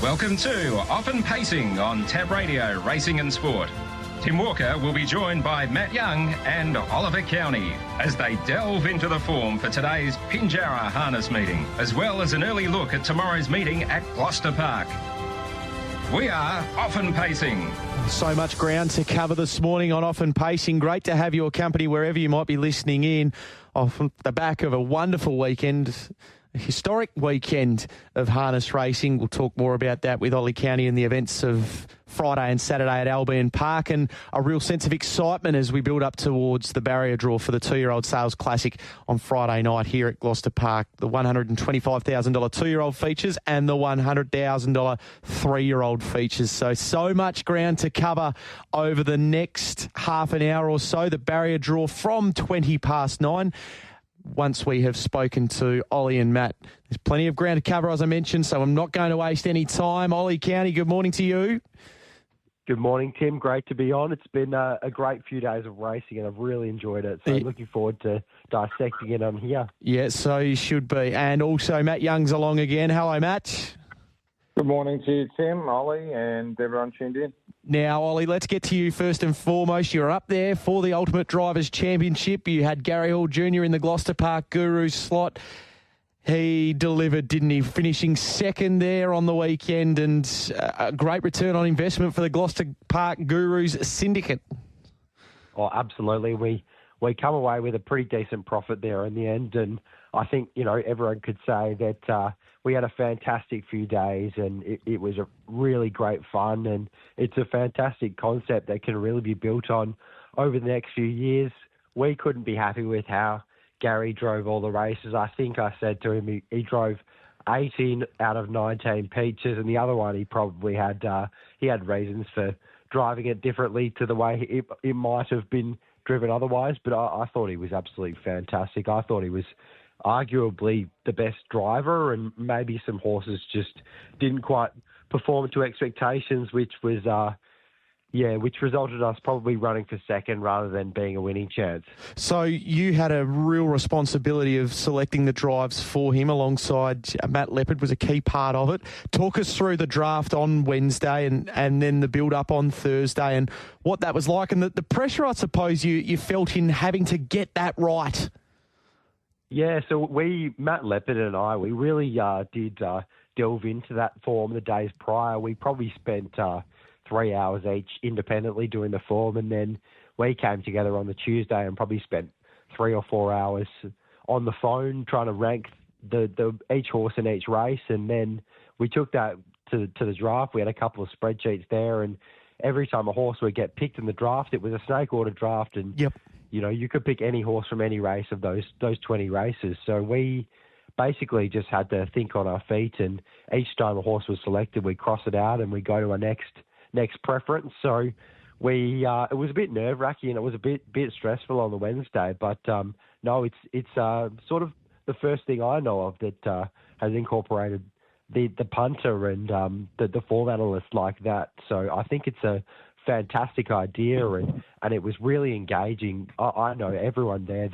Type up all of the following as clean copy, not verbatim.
Welcome to Often Pacing on Tab Radio Racing and Sport. Tim Walker will be joined by Matt Young and Oliver Cownie as they delve into the form for today's Pinjarra harness meeting, as well as an early look at tomorrow's meeting at Gloucester Park. We are Often Pacing. So much ground to cover this morning on Often Pacing. Great to have your company wherever you might be listening in off the back of a wonderful weekend. A historic weekend of harness racing. We'll talk more about that with Ollie Cownie and the events of Friday and Saturday at Albion Park, and a real sense of excitement as we build up towards the barrier draw for the 2-year-old Sales Classic on Friday night here at Gloucester Park. The $125,000 2-year-old features and the $100,000 3-year-old features. So much ground to cover over the next half an hour or so. The barrier draw from 9:20. Once we have spoken to Ollie and Matt, there's plenty of ground to cover, as I mentioned, so I'm not going to waste any time. Ollie Cownie, good morning to you. Good morning, Tim. Great to be on. It's been a great few days of racing and I've really enjoyed it. So I'm looking forward to dissecting it on here. Yeah, so you should be. And also Matt Young's along again. Hello, Matt. Good morning to you, Tim, Ollie, and everyone tuned in. Now, Ollie, let's get to you first and foremost. You're up there for the Ultimate Drivers Championship. You had Gary Hall Jr. in the Gloucester Park Gurus slot. He delivered, didn't he? Finishing second there on the weekend, and a great return on investment for the Gloucester Park Gurus syndicate. Oh, absolutely. We come away with a pretty decent profit there in the end, and I think, everyone could say that we had a fantastic few days and it was a really great fun, and it's a fantastic concept that can really be built on over the next few years. We couldn't be happy with how Gary drove all the races. I think I said to him he drove 18 out of 19 peaches, and the other one he probably had reasons for driving it differently to the way it might have been driven otherwise, but I thought he was absolutely fantastic. I thought he was arguably the best driver, and maybe some horses just didn't quite perform to expectations, which resulted in us probably running for second rather than being a winning chance. So you had a real responsibility of selecting the drives for him alongside Matt Leopard was a key part of it. Talk us through the draft on Wednesday and then the build-up on Thursday and what that was like, and the pressure, I suppose, you felt in having to get that right. Yeah, so Matt Leopard and I, we really did delve into that form the days prior. We probably spent 3 hours each independently doing the form, and then we came together on the Tuesday and probably spent 3 or 4 hours on the phone trying to rank the each horse in each race, and then we took that to the draft. We had a couple of spreadsheets there, and every time a horse would get picked in the draft, it was a snake order draft, and yep. You could pick any horse from any race of those 20 races. So we basically just had to think on our feet, and each time a horse was selected, we cross it out and we go to our next preference. So it was a bit nerve-wracking and it was a bit stressful on the Wednesday, but no, it's sort of the first thing I know of that has incorporated the punter and the form analyst like that. So I think it's a fantastic idea, and it was really engaging. I know everyone there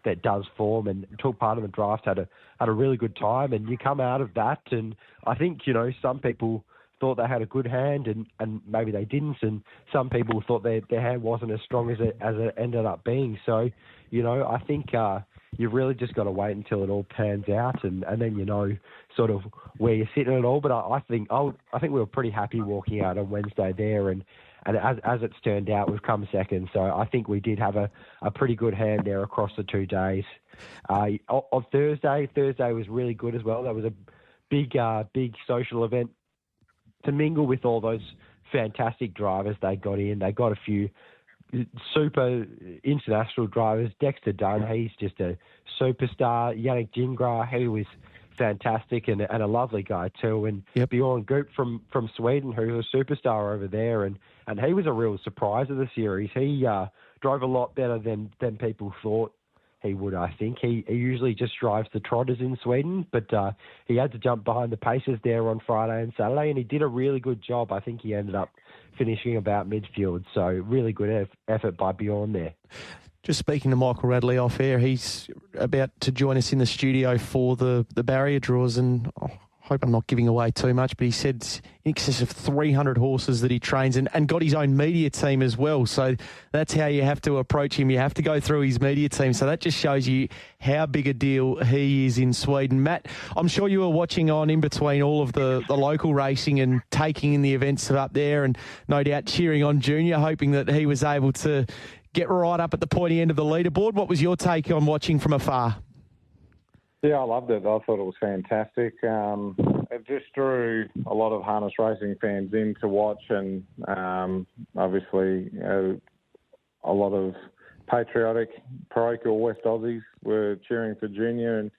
that does form and took part in the draft had a really good time, and you come out of that, and I think some people thought they had a good hand and maybe they didn't, and some people thought their hand wasn't as strong as it ended up being. So I think you've really just got to wait until it all pans out, and then sort of where you're sitting at all. But I think we were pretty happy walking out on Wednesday there, and as it's turned out, we've come second. So I think we did have a pretty good hand there across the 2 days. On Thursday was really good as well. That was a big social event to mingle with all those fantastic drivers they got in. They got a few super international drivers. Dexter Dunn, he's just a superstar. Yannick Gingras, he was fantastic and a lovely guy too. And Bjorn Goop from Sweden, who's a superstar over there, and he was a real surprise of the series. He drove a lot better than people thought he would, I think. He usually just drives the trotters in Sweden, but he had to jump behind the paces there on Friday and Saturday, and he did a really good job. I think he ended up finishing about midfield, so really good effort by Bjorn there. Just speaking to Michael Radley off air, he's about to join us in the studio for the barrier draws, and hope I'm not giving away too much, but he said in excess of 300 horses that he trains and got his own media team as well. So that's how you have to approach him. You have to go through his media team. So that just shows you how big a deal he is in Sweden. Matt, I'm sure you were watching on in between all of the local racing and taking in the events up there and no doubt cheering on Junior, hoping that he was able to get right up at the pointy end of the leaderboard. What was your take on watching from afar? Yeah, I loved it. I thought it was fantastic. It just drew a lot of harness racing fans in to watch, and obviously a lot of patriotic parochial West Aussies were cheering for Junior. And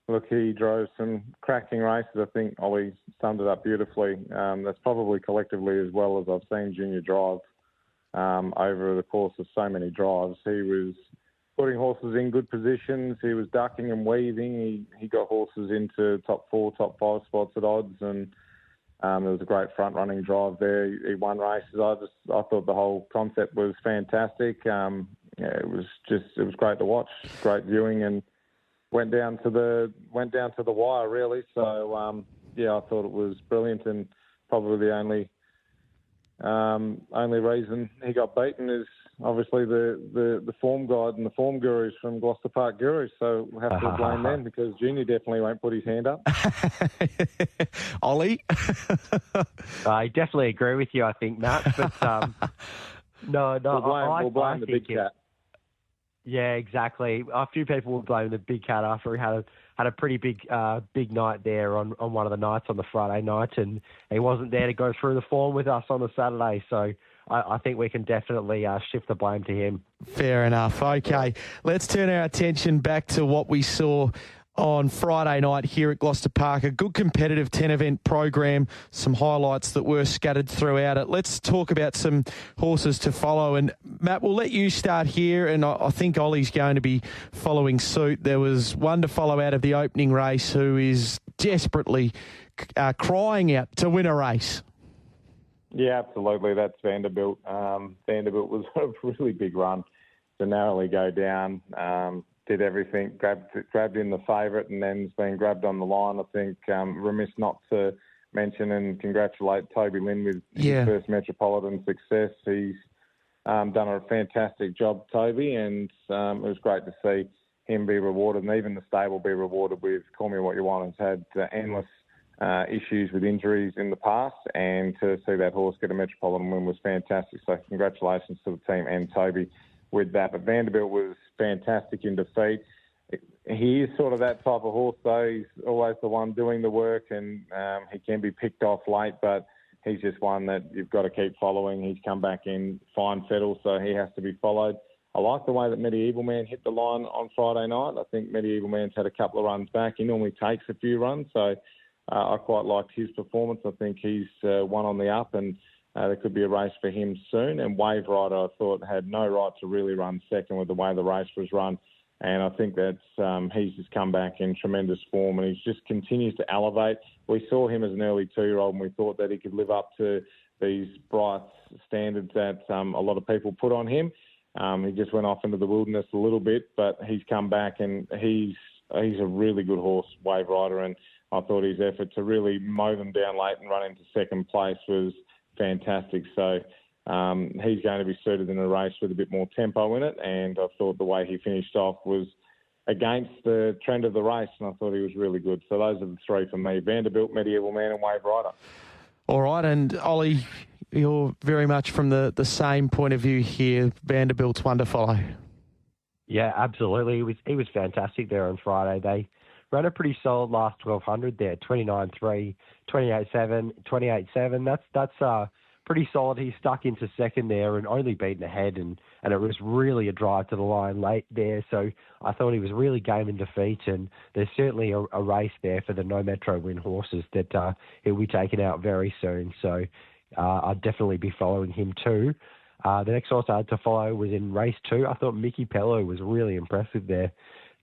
look, he drove some cracking races. I think Ollie summed it up beautifully. That's probably collectively as well as I've seen Junior drive over the course of so many drives. He was putting horses in good positions. He was ducking and weaving. He got horses into top 4, top 5 spots at odds, and it was a great front-running drive there. He won races. I thought the whole concept was fantastic. It was great to watch, great viewing, and went down to the wire really. So I thought it was brilliant, and probably the only reason he got beaten is obviously the form guide and the form gurus from Gloucester Park Gurus. So we'll have to blame them because Junior definitely won't put his hand up. Ollie? I definitely agree with you, I think, Matt. But we'll blame the big cat. Yeah, exactly. A few people will blame the big cat after he had a pretty big night there on one of the nights on the Friday night, and he wasn't there to go through the form with us on the Saturday. So I think we can definitely shift the blame to him. Fair enough. Okay, let's turn our attention back to what we saw on Friday night here at Gloucester Park. A good competitive 10-event program, some highlights that were scattered throughout it. Let's talk about some horses to follow. And Matt, we'll let you start here, and I think Ollie's going to be following suit. There was one to follow out of the opening race who is desperately crying out to win a race. Yeah, absolutely. That's Vanderbilt. Vanderbilt was a really big run to narrowly go down. Did everything, grabbed in the favourite, and then has been grabbed on the line. I think remiss not to mention and congratulate Toby Lynn with his first Metropolitan success. He's done a fantastic job, Toby, and it was great to see him be rewarded, and even the stable be rewarded with Call Me What You Want. Has had endless issues with injuries in the past, and to see that horse get a Metropolitan win was fantastic. So congratulations to the team and Toby with that. But Vanderbilt was fantastic in defeat. He is sort of that type of horse, though. He's always the one doing the work, and he can be picked off late, but he's just one that you've got to keep following. He's come back in fine fettle, so he has to be followed. I like the way that Medieval Man hit the line on Friday night. I think Medieval Man's had a couple of runs back. He normally takes a few runs, so I quite liked his performance. I think he's one on the up, and there could be a race for him soon. And Wave Rider, I thought, had no right to really run second with the way the race was run. And I think that's he's just come back in tremendous form, and he just continues to elevate. We saw him as an early 2-year-old, and we thought that he could live up to these bright standards that a lot of people put on him. He just went off into the wilderness a little bit, but he's come back, and he's a really good horse, Wave Rider. And I thought his effort to really mow them down late and run into second place was fantastic. So he's going to be suited in a race with a bit more tempo in it, and I thought the way he finished off was against the trend of the race, and I thought he was really good. So those are the three for me: Vanderbilt, Medieval Man, and Wave Rider. All right, and Ollie, you're very much from the same point of view here. Vanderbilt's one to follow. Yeah, absolutely. He was fantastic there on Friday. They ran a pretty solid last 1,200 there, 29.3, 28.7, 28.7. That's pretty solid. He stuck into second there and only beaten ahead, and it was really a drive to the line late there. So I thought he was really game in defeat, and there's certainly a race there for the No Metro win horses that he'll be taken out very soon. So I'd definitely be following him too. The next horse I had to follow was in race 2. I thought Mickey Pello was really impressive there.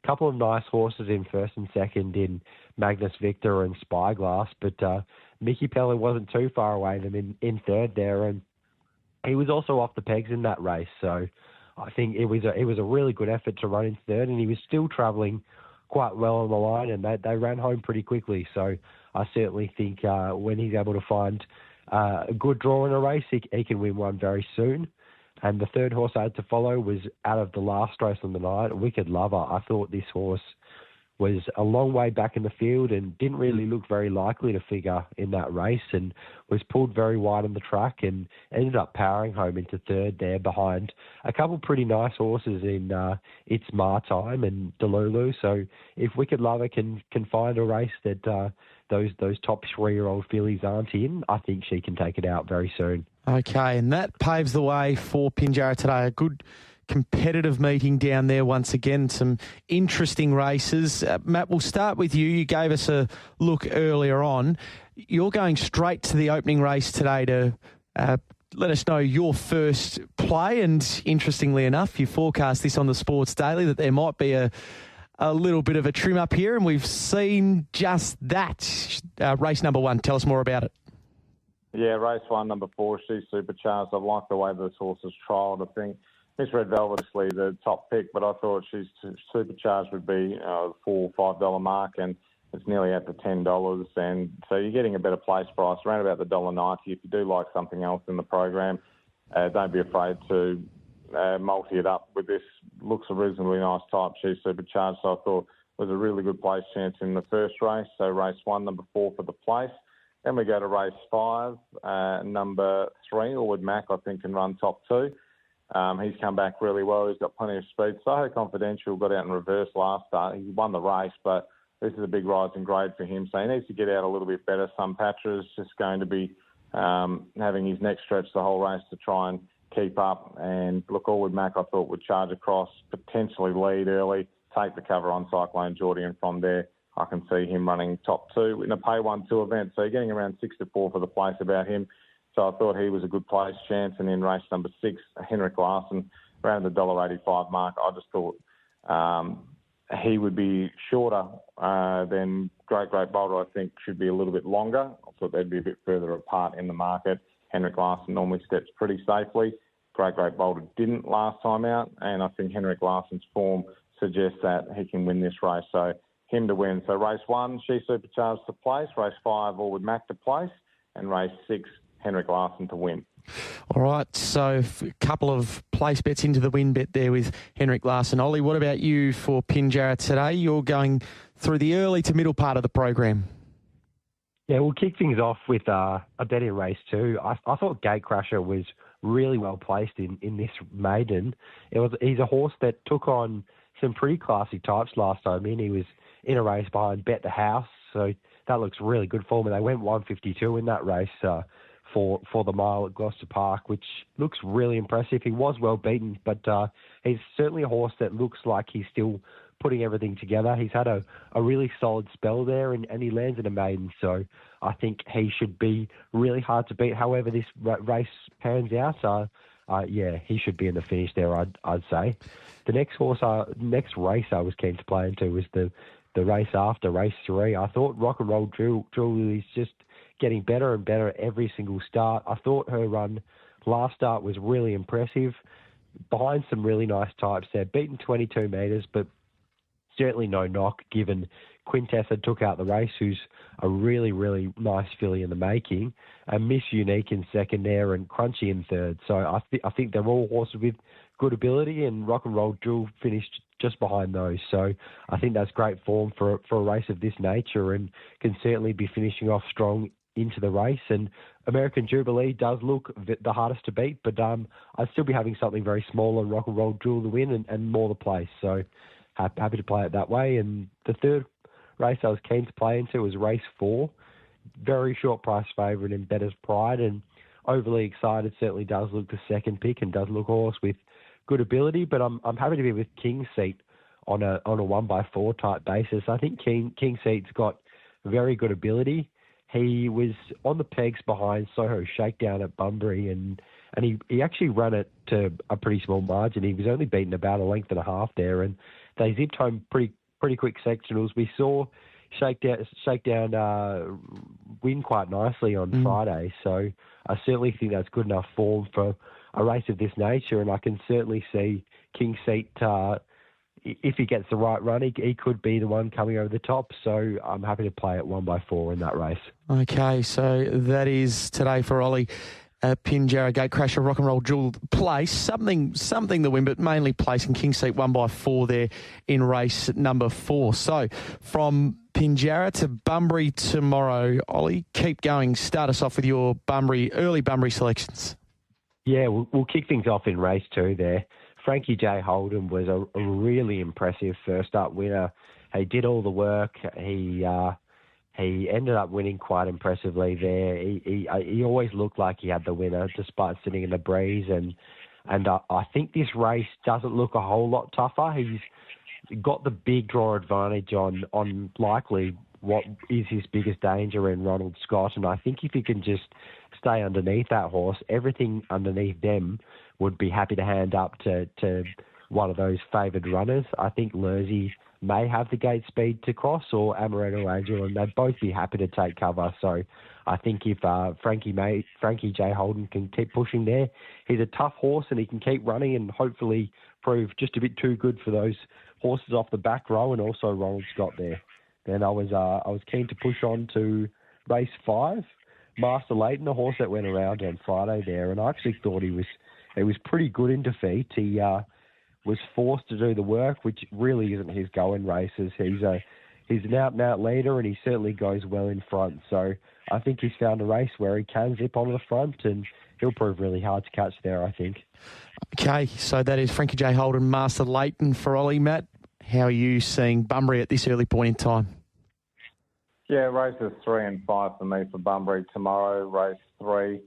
A couple of nice horses in first and second in Magnus Victor and Spyglass, but Mickey Pello wasn't too far away them in third there, and he was also off the pegs in that race. So I think it was a really good effort to run in third, and he was still travelling quite well on the line, and they ran home pretty quickly. So I certainly think when he's able to find a good draw in a race, he can win one very soon. And the third horse I had to follow was out of the last race on the night, Wicked Lover. I thought this horse was a long way back in the field and didn't really look very likely to figure in that race, and was pulled very wide on the track and ended up powering home into third there behind a couple pretty nice horses in It's My Time and Delulu. So if Wicked Lover can find a race that those top 3-year-old fillies aren't in, I think she can take it out very soon. Okay, and that paves the way for Pinjarra today. A good competitive meeting down there once again. Some interesting races. Matt, we'll start with you. You gave us a look earlier on. You're going straight to the opening race today to let us know your first play. And interestingly enough, you forecast this on the Sports Daily that there might be a little bit of a trim up here, and we've seen just that. Race number 1, tell us more about it. Yeah, race 1, number 4, She's Supercharged. I like the way this horse is trialled. I think Miss Red Velvet is the top pick, but I thought She's Supercharged would be $4 or $5 mark, and it's nearly at the $10. And so you're getting a better place price, around about the $1.90. If you do like something else in the program, don't be afraid to multi it up with this. Looks a reasonably nice type, She's Supercharged. So I thought it was a really good place chance in the first race. So race 1, number 4 for the place. Then we go to race 5, number 3, Orwood Mac, I think, can run top 2. He's come back really well. He's got plenty of speed. Soho Confidential got out in reverse last start. He won the race, but this is a big rise in grade for him. So he needs to get out a little bit better. Patra is just going to be having his neck stretched the whole race to try and keep up. And look, Orwood Mac, I thought, would charge across, potentially lead early, take the cover on Cyclone Geordie, and from there I can see him running top 2 in a pay 1-2 event. So you're getting around 6-4 for the place about him. So I thought he was a good place chance. And in race number 6, Henrik Larson, around the $1.85 mark. I just thought he would be shorter than Great Boulder. I think should be a little bit longer. I thought they'd be a bit further apart in the market. Henrik Larson normally steps pretty safely. Great Boulder didn't last time out. And I think Henrik Larson's form suggests that he can win this race. So him to win. So race 1, She's Supercharged to place. Race 5, Orwood Mac to place. And race 6, Henrik Larson to win. All right, so a couple of place bets into the win bet there with Henrik Larson. Ollie, what about you for Pinjarra today? You're going through the early to middle part of the program. Yeah, we'll kick things off with a bet in race 2. I thought Gatecrasher was really well placed in this maiden. He's a horse that took on some pretty classy types last time in. He was in a race behind Bet the House, so that looks really good for him. And they went 152 in that race for the mile at Gloucester Park, which looks really impressive. He was well beaten, but he's certainly a horse that looks like he's still putting everything together. He's had a really solid spell there, and he lands in a maiden, so I think he should be really hard to beat. However this race pans out, yeah, he should be in the finish there, I'd say. The next race I was keen to play into was the race after, race 3. I thought Rock and Roll Drill is just getting better and better every single start. I thought her run last start was really impressive, behind some really nice types there. Beaten 22 metres, but certainly no knock given Quintessa took out the race, who's a really, really nice filly in the making, and Miss Unique in second there and Crunchy in third. So I think they're all horses with good ability, and Rock and Roll Drill finished just behind those. So I think that's great form for a race of this nature, and can certainly be finishing off strong into the race. And American Jubilee does look the hardest to beat, but I'd still be having something very small on Rock and Roll Drill to win and more the place. So happy to play it that way. And the third race I was keen to play into was race 4. Very short price favourite in Better's Pride, and overly excited certainly does look the second pick and does look a horse with good ability, but I'm happy to be with King Seat on a 1x4 type basis. I think King Seat's got very good ability. He was on the pegs behind Soho Shakedown at Bunbury, and he actually ran it to a pretty small margin. He was only beaten about a length and a half there, and they zipped home pretty quick sectionals. We saw Shakedown win quite nicely on Friday, so I certainly think that's good enough form for a race of this nature, and I can certainly see King Seat if he gets the right run, he could be the one coming over the top. So I'm happy to play at 1x4 in that race. Okay, so that is today for Ollie. Pinjarra Gatecrasher Rock and Roll Jewel Place, something to win, but mainly place in King Seat 1x4 there in race number 4. So from Pinjarra to Bunbury tomorrow, Ollie, keep going. Start us off with your early Bunbury selections. Yeah, we'll kick things off in race 2 there. Frankie J. Holden was a really impressive first up winner. He did all the work. He ended up winning quite impressively there. He always looked like he had the winner despite sitting in the breeze. And I think this race doesn't look a whole lot tougher. He's got the big draw advantage on likely what is his biggest danger in Ronald Scott. And I think if he can just stay underneath that horse, everything underneath them would be happy to hand up to one of those favoured runners. I think Lurzy may have the gate speed to cross, or Amaretto Angel, and they'd both be happy to take cover. So I think if Frankie J. Holden can keep pushing there, he's a tough horse and he can keep running and hopefully prove just a bit too good for those horses off the back row and also Ronald Scott there. Then I was keen to push on to race 5, Master Leighton, a horse that went around on Friday there, and I actually thought he was pretty good in defeat. He was forced to do the work, which really isn't his go in races. He's an out-and-out leader, and he certainly goes well in front. So I think he's found a race where he can zip on the front, and he'll prove really hard to catch there, I think. Okay, so that is Frankie J. Holden, Master Leighton for Ollie. Matt, how are you seeing Bunbury at this early point in time? Yeah, races 3 and 5 for me for Bunbury tomorrow. Race 3,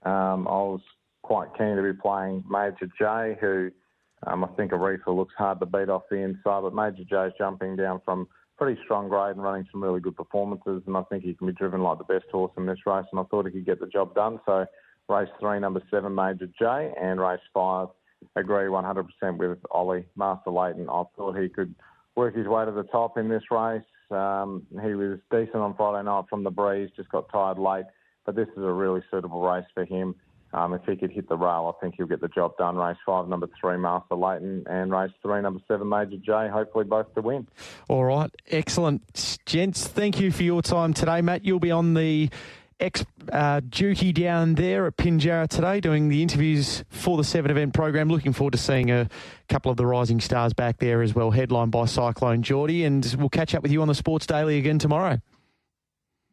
I was quite keen to be playing Major J, who I think Aretha looks hard to beat off the inside, but Major J's jumping down from pretty strong grade and running some really good performances, and I think he can be driven like the best horse in this race, and I thought he could get the job done. So race 3, number 7, Major J, and race 5, agree 100% with Ollie, Master Leighton. I thought he could work his way to the top in this race. He was decent on Friday night from the breeze, just got tired late, but this is a really suitable race for him. If he could hit the rail, I think he'll get the job done. Race 5, number 3, Master Leighton, and race 3, number 7, Major J, hopefully both to win. All right, excellent. Gents, thank you for your time today. Matt, you'll be on the duty down there at Pinjarra today doing the interviews for the 7 event program. Looking forward to seeing a couple of the rising stars back there as well, headlined by Cyclone Geordie, and we'll catch up with you on the Sports Daily again tomorrow.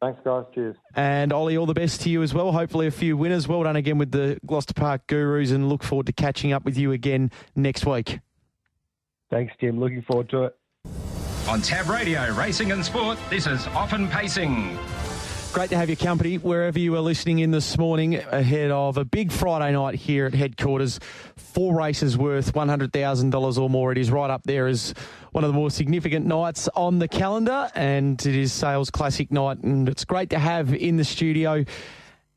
Thanks, guys. Cheers. And Ollie, all the best to you as well. Hopefully a few winners. Well done again with the Gloucester Park Gurus, and look forward to catching up with you again next week. Thanks, Tim. Looking forward to it. On Tab Radio, Racing and Sport, this is Often Pacing. Great to have your company wherever you are listening in this morning ahead of a big Friday night here at headquarters. 4 races worth $100,000 or more. It is right up there as one of the more significant nights on the calendar, and it is Sales Classic night, and it's great to have in the studio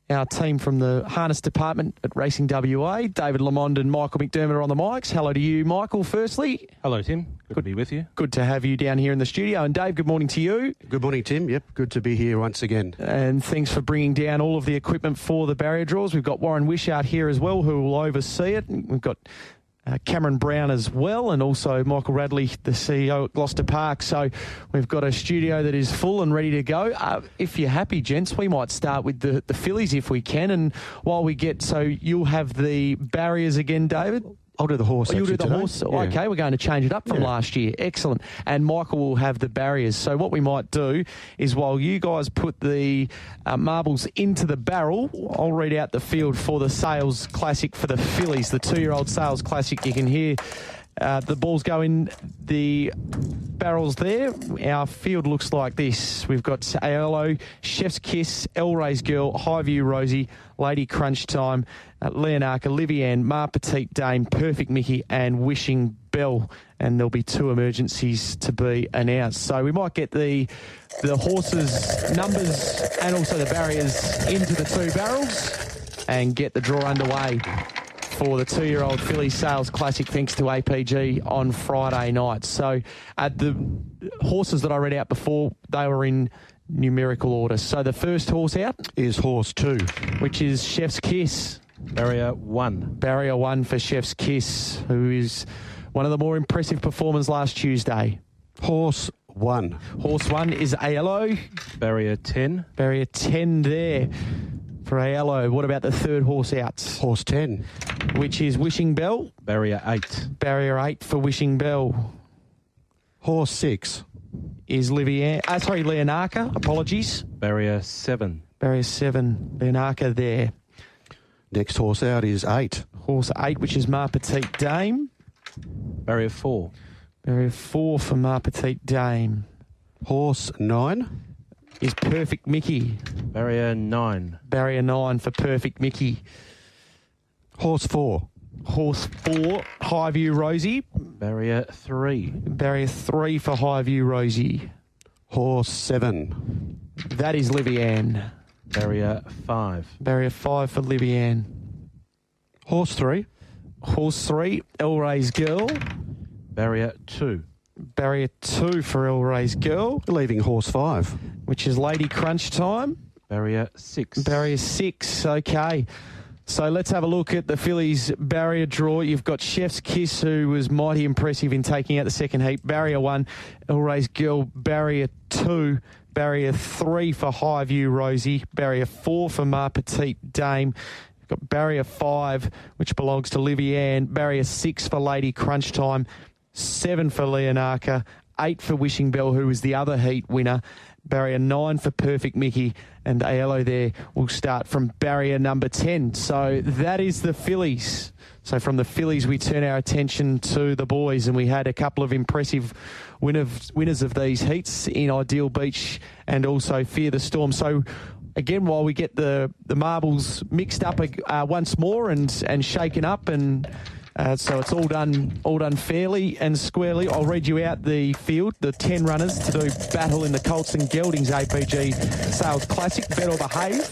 our team from the harness department at Racing WA. David Lamond and Michael McDermott are on the mics. Hello to you, Michael, firstly. Hello, Tim. Good to be with you. Good to have you down here in the studio. And Dave, good morning to you. Good morning, Tim. Yep, good to be here once again. And thanks for bringing down all of the equipment for the barrier draws. We've got Warren Wishart here as well, who will oversee it. We've got Cameron Brown as well, and also Michael Radley, the CEO at Gloucester Park. So we've got a studio that is full and ready to go. If you're happy, gents, we might start with the fillies if we can. And while we get, so you'll have the barriers again, David? I'll do the horse. You'll do the horse. Yeah. Okay, we're going to change it up from last year. Excellent. And Michael will have the barriers. So what we might do is while you guys put the marbles into the barrel, I'll read out the field for the Sales Classic for the fillies, the 2-year-old Sales Classic. You can hear the balls go in the barrels there. Our field looks like this. We've got Aiello, Chef's Kiss, Elray's Girl, Highview Rosie, Lady Crunch Time, Leonarca, Livianne, Mar Petite Dame, Perfect Mickey, and Wishing Bell. And there'll be 2 emergencies to be announced. So we might get the horses' numbers and also the barriers into the 2 barrels and get the draw underway for the 2-year-old filly Sales Classic, thanks to APG on Friday night. So the horses that I read out before, they were in numerical order. So the first horse out is horse 2, which is Chef's Kiss. Barrier 1. Barrier 1 for Chef's Kiss, who is one of the more impressive performers last Tuesday. Horse 1. Horse 1 is Aiello. Barrier 10. Barrier 10 there for Aiello. What about the third horse out? Horse 10. Which is Wishing Bell. Barrier 8. Barrier 8 for Wishing Bell. Horse 6. Is Leonarca. Apologies. Barrier 7. Barrier 7. Leonarca there. Next horse out is 8. Horse 8, which is Ma Petite Dame. Barrier 4. Barrier 4 for Ma Petite Dame. Horse 9. Is Perfect Mickey. Barrier 9. Barrier 9 for Perfect Mickey. Horse 4. Horse 4, Highview Rosie. Barrier 3. Barrier 3 for Highview Rosie. Horse 7. That is Livianne. Barrier 5. Barrier 5 for Livianne. Horse 3. Horse 3, El Ray's Girl. Barrier 2. Barrier 2 for El Ray's Girl, Leaving horse 5. which is Lady Crunch Time. Barrier 6. Barrier 6, okay. So let's have a look at the fillies barrier draw. You've got Chef's Kiss, who was mighty impressive in taking out the second heat. Barrier 1, El Ray's Girl. Barrier 2, Barrier 3 for Highview Rosie. Barrier 4 for Ma Petite Dame. You've got Barrier 5, which belongs to Livianne. Barrier 6 for Lady Crunch Time. 7 for Leonarca. 8 for Wishing Bell, who was the other heat winner. Barrier 9 for Perfect Mickey, and Aiello there will start from barrier number 10. So that is the fillies. So from the fillies, we turn our attention to the boys, and we had a couple of impressive winners of these heats in Ideal Beach and also Fear the Storm. So again, while we get the marbles mixed up once more and shaken up, and so it's all done fairly and squarely. I'll read you out the field, the 10 runners to do battle in the Colts and Geldings APG Sales Classic. Bet or Behave,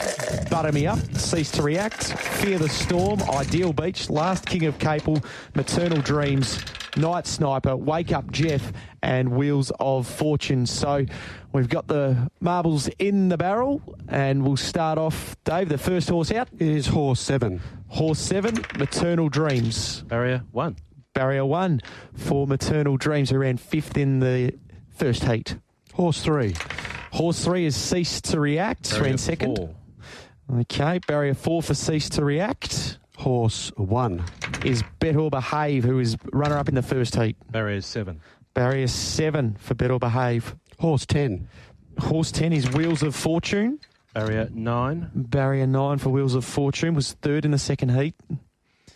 Butter Me Up, Cease to React, Fear the Storm, Ideal Beach, Last King of Capel, Maternal Dreams, Night Sniper, Wake Up Jeff, and Wheels of Fortune. So we've got the marbles in the barrel, and we'll start off, Dave. The first horse out Is horse 7. Horse 7, Maternal Dreams. Barrier 1. Barrier 1 for Maternal Dreams, who ran 5th in the first heat. Horse 3. Horse 3 is Cease to React, Barrier ran second. 4. Okay, Barrier 4 for Cease to React Horse 1. is Bet or Behave, who is runner-up in the first heat. Barrier 7. Barrier 7 for Bet or Behave. Horse 10. Horse 10 is Wheels of Fortune. Barrier 9. Barrier 9 for Wheels of Fortune, was 3rd in the second heat.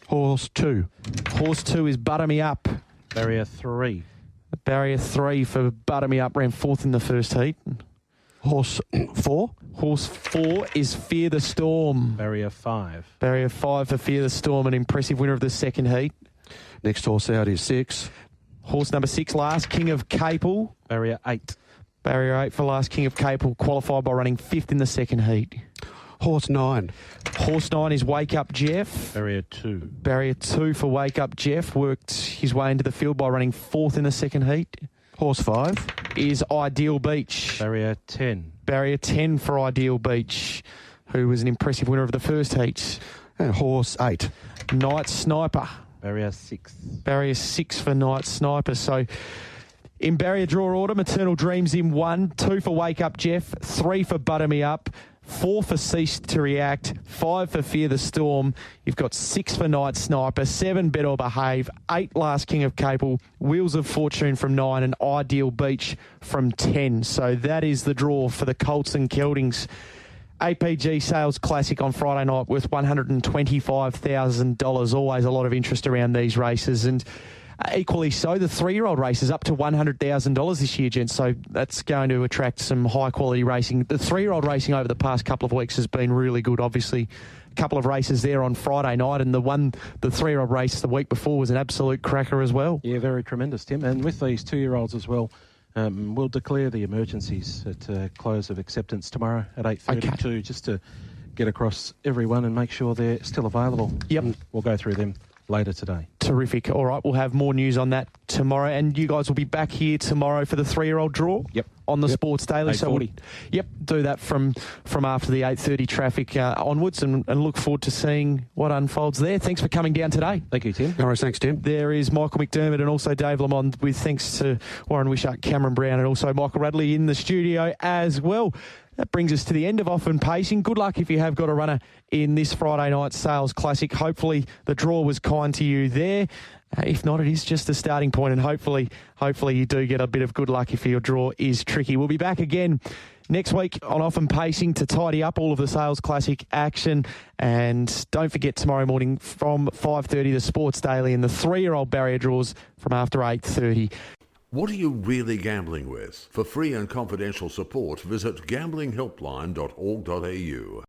Horse 2. Horse 2 is Butter Me Up. Barrier 3. Barrier 3 for Butter Me Up, ran 4th in the first heat. Horse 4. Horse 4 is Fear the Storm. Barrier 5. Barrier 5 for Fear the Storm, an impressive winner of the second heat. Next horse out is 6. Horse number 6, Last King of Capel. Barrier 8. Barrier 8 for Last King of Capel, qualified by running 5th in the second heat. Horse 9. Horse 9 is Wake Up Jeff. Barrier 2. Barrier 2 for Wake Up Jeff, worked his way into the field by running 4th in the second heat. Horse 5. Is Ideal Beach. Barrier 10. Barrier 10 for Ideal Beach, who was an impressive winner of the first heat. And horse 8. Night Sniper. Barrier 6. Barrier 6 for Night Sniper. So in barrier draw order, Maternal Dreams in 1, 2 for Wake Up Jeff, 3 for Butter Me Up, 4 for Cease to React, 5 for Fear the Storm. You've got 6 for Night Sniper, 7 Bet or Behave, 8 Last King of Capel, Wheels of Fortune from 9, and Ideal Beach from 10. So that is the draw for the Colts and Geldings APG Sales Classic on Friday night, worth $125,000. Always a lot of interest around these races, and equally so, the 3-year-old race is up to $100,000 this year, gents, so that's going to attract some high-quality racing. The 3-year-old racing over the past couple of weeks has been really good. Obviously, a couple of races there on Friday night, and the 3-year-old race the week before was an absolute cracker as well. Yeah, very tremendous, Tim. And with these 2-year-olds as well, we'll declare the emergencies at close of acceptance tomorrow at 8:32, just to get across everyone and make sure they're still available. Yep. We'll go through them later today. Terrific. All right, we'll have more news on that tomorrow, and you guys will be back here tomorrow for the 3-year-old draw? Yep. on the Sports Daily. So we'll, do that from after the 8:30 traffic onwards, and look forward to seeing what unfolds there. Thanks for coming down today. Thank you, Tim. All right, thanks, Tim. There is Michael McDermott and also Dave Lamond, with thanks to Warren Wishart, Cameron Brown, and also Michael Radley in the studio as well. That brings us to the end of Off and Pacing. Good luck if you have got a runner in this Friday night Sales Classic. Hopefully the draw was kind to you there. If not, it is just a starting point, and hopefully you do get a bit of good luck if your draw is tricky. We'll be back again next week on Off and Pacing to tidy up all of the Sales Classic action. And don't forget, tomorrow morning from 5:30, the Sports Daily and the 3-year-old barrier draws from after 8:30. What are you really gambling with? For free and confidential support, visit gamblinghelpline.org.au.